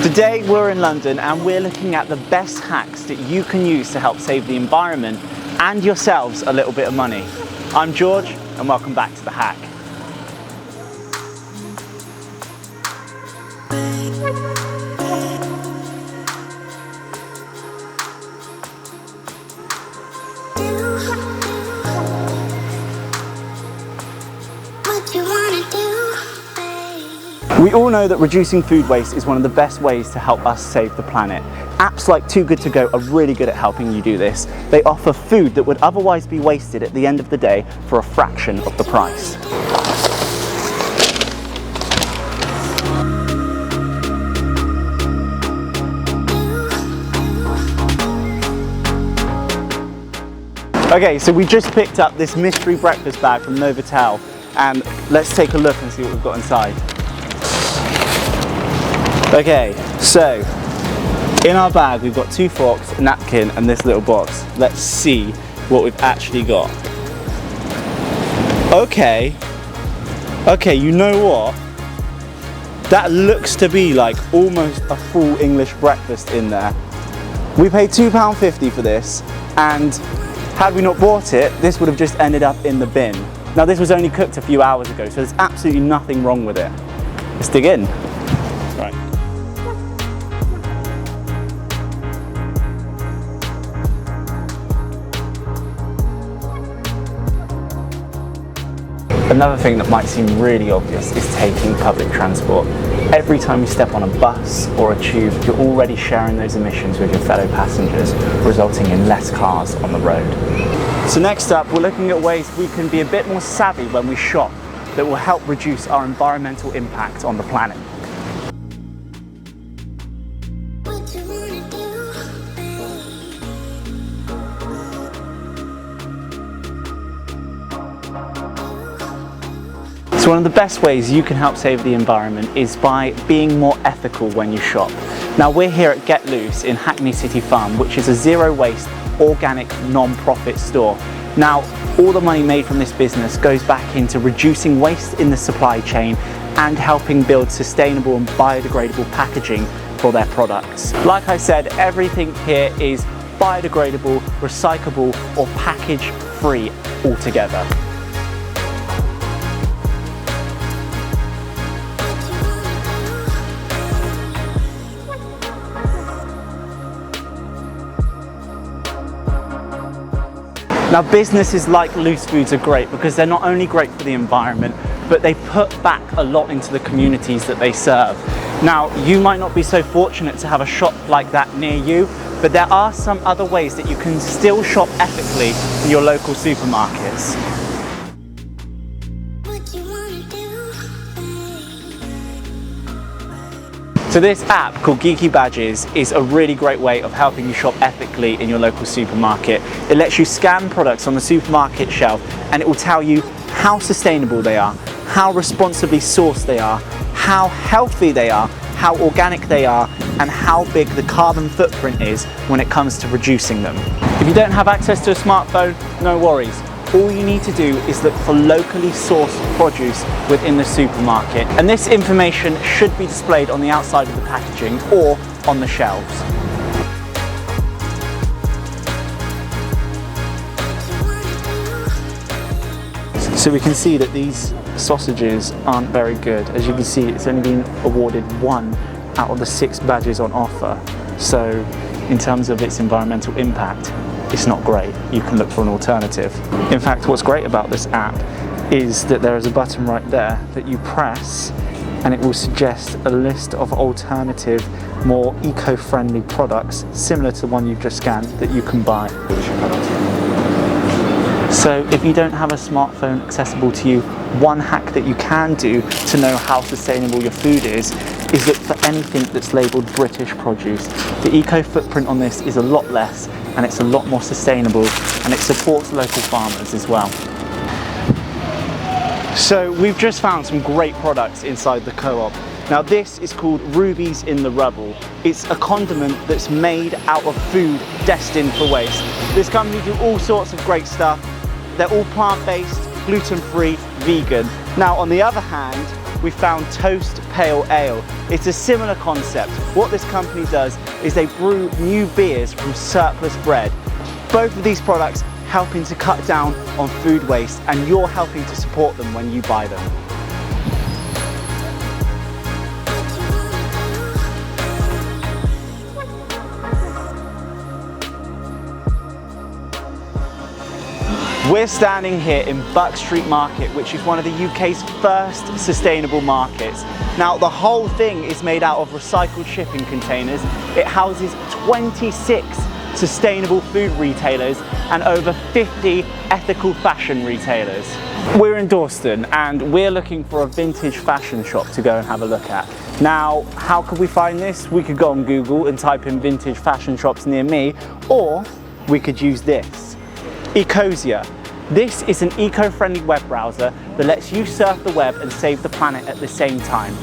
Today we're in London and we're looking at the best hacks that you can use to help save the environment and yourselves a little bit of money. I'm George and welcome back to The Hack. We all know that reducing food waste is one of the best ways to help us save the planet. Apps like Too Good To Go are really good at helping you do this. They offer food that would otherwise be wasted at the end of the day for a fraction of the price. Okay, so we just picked up this mystery breakfast bag from Novotel and let's take a look and see what we've got inside. Okay, so in our bag we've got 2 forks, a napkin and this little box. Let's see what we've actually got. Okay, you know what? That looks to be like almost a full English breakfast in there. We paid £2.50 for this, and had we not bought it, this would have just ended up in the bin. Now this was only cooked a few hours ago, so there's absolutely nothing wrong with it. Let's dig in. Right. Another thing that might seem really obvious is taking public transport. Every time you step on a bus or a tube, you're already sharing those emissions with your fellow passengers, resulting in less cars on the road. So next up, we're looking at ways we can be a bit more savvy when we shop that will help reduce our environmental impact on the planet. So one of the best ways you can help save the environment is by being more ethical when you shop. Now we're here at Get Loose in Hackney City Farm, which is a zero waste, organic, non-profit store. Now all the money made from this business goes back into reducing waste in the supply chain and helping build sustainable and biodegradable packaging for their products. Like I said, everything here is biodegradable, recyclable or package free altogether. Now businesses like Loose Foods are great because they're not only great for the environment, but they put back a lot into the communities that they serve. Now you might not be so fortunate to have a shop like that near you, but there are some other ways that you can still shop ethically in your local supermarkets. So this app called Geeky Badges is a really great way of helping you shop ethically in your local supermarket. It lets you scan products on the supermarket shelf and it will tell you how sustainable they are, how responsibly sourced they are, how healthy they are, how organic they are, and how big the carbon footprint is when it comes to reducing them. If you don't have access to a smartphone, no worries. All you need to do is look for locally sourced produce within the supermarket, and this information should be displayed on the outside of the packaging or on the shelves. So we can see that these sausages aren't very good. As you can see, it's only been awarded 1 out of the 6 badges on offer. So in terms of its environmental impact, it's not great. You can look for an alternative. In fact, what's great about this app is that there is a button right there that you press and it will suggest a list of alternative, more eco-friendly products similar to the one you've just scanned that you can buy. So if you don't have a smartphone accessible to you, one hack that you can do to know how sustainable your food is look for anything that's labelled British produce. The eco footprint on this is a lot less and it's a lot more sustainable and it supports local farmers as well. So we've just found some great products inside the co-op. Now this is called Rubies in the Rubble. It's a condiment that's made out of food destined for waste. This company do all sorts of great stuff. They're all plant-based, gluten-free, vegan. Now on the other hand, we found Toast Pale Ale. It's a similar concept. What this company does is they brew new beers from surplus bread. Both of these products helping to cut down on food waste, and you're helping to support them when you buy them. We're standing here in Buck Street Market, which is one of the UK's first sustainable markets. Now, the whole thing is made out of recycled shipping containers. It houses 26 sustainable food retailers and over 50 ethical fashion retailers. We're in Dorset and we're looking for a vintage fashion shop to go and have a look at. Now, how could we find this? We could go on Google and type in vintage fashion shops near me, or we could use this, Ecosia. This is an eco-friendly web browser that lets you surf the web and save the planet at the same time.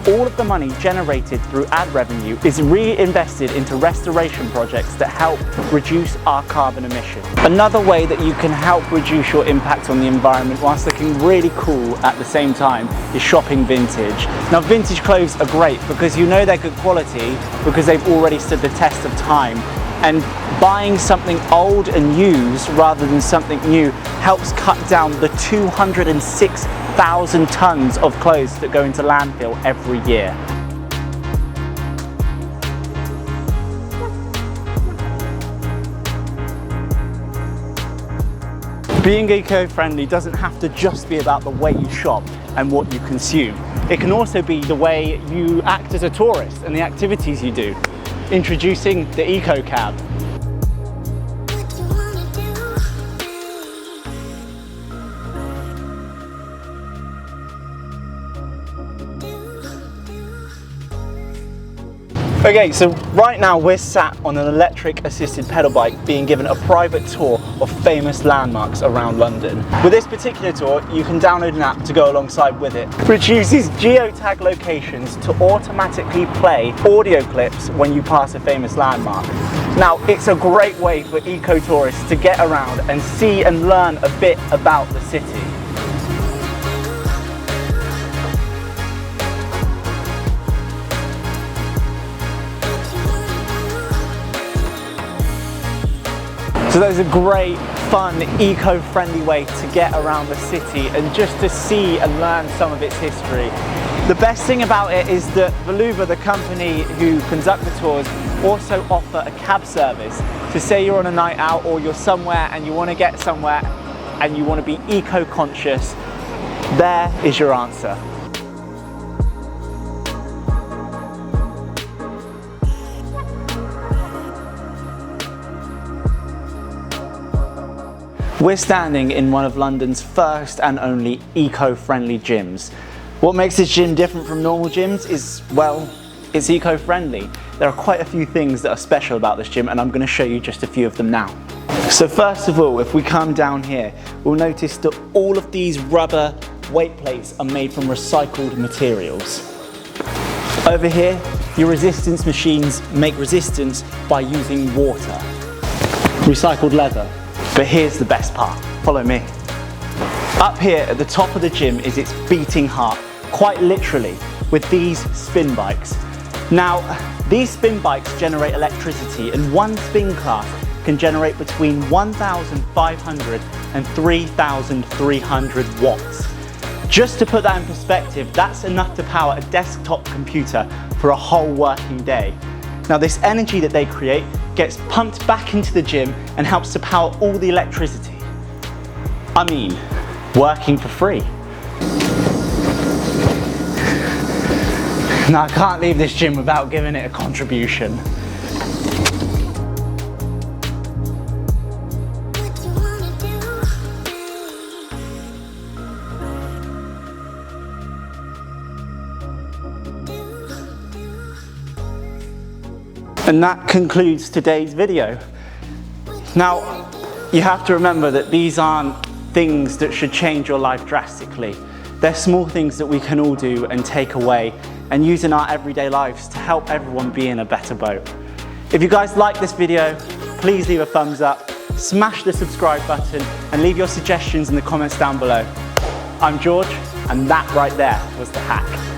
All of the money generated through ad revenue is reinvested into restoration projects that help reduce our carbon emissions. Another way that you can help reduce your impact on the environment whilst looking really cool at the same time is shopping vintage. Now, vintage clothes are great because you know they're good quality because they've already stood the test of time. And buying something old and used rather than something new helps cut down the 206,000 tons of clothes that go into landfill every year. Being eco-friendly doesn't have to just be about the way you shop and what you consume. It can also be the way you act as a tourist and the activities you do. Introducing the Eco Cab. Okay, so right now we're sat on an electric assisted pedal bike being given a private tour of famous landmarks around London. With this particular tour, you can download an app to go alongside with it, which uses geotag locations to automatically play audio clips when you pass a famous landmark. Now, it's a great way for eco-tourists to get around and see and learn a bit about the city. So there's a great, fun, eco-friendly way to get around the city and just to see and learn some of its history. The best thing about it is that Veluva, the company who conduct the tours, also offer a cab service. So say you're on a night out or you're somewhere and you want to get somewhere and you want to be eco-conscious, there is your answer. We're standing in one of London's first and only eco-friendly gyms. What makes this gym different from normal gyms is, well, it's eco-friendly. There are quite a few things that are special about this gym, and I'm going to show you just a few of them now. So first of all, if we come down here, we'll notice that all of these rubber weight plates are made from recycled materials. Over here, your resistance machines make resistance by using water. Recycled leather. But here's the best part, follow me. Up here at the top of the gym is its beating heart, quite literally, with these spin bikes. Now, these spin bikes generate electricity, and one spin class can generate between 1,500 and 3,300 watts. Just to put that in perspective, that's enough to power a desktop computer for a whole working day. Now, this energy that they create gets pumped back into the gym and helps to power all the electricity. I mean, working for free. Now, I can't leave this gym without giving it a contribution. And that concludes today's video. Now, you have to remember that these aren't things that should change your life drastically. They're small things that we can all do and take away and use in our everyday lives to help everyone be in a better boat. If you guys like this video, please leave a thumbs up, smash the subscribe button, and leave your suggestions in the comments down below. I'm George, and that right there was the hack.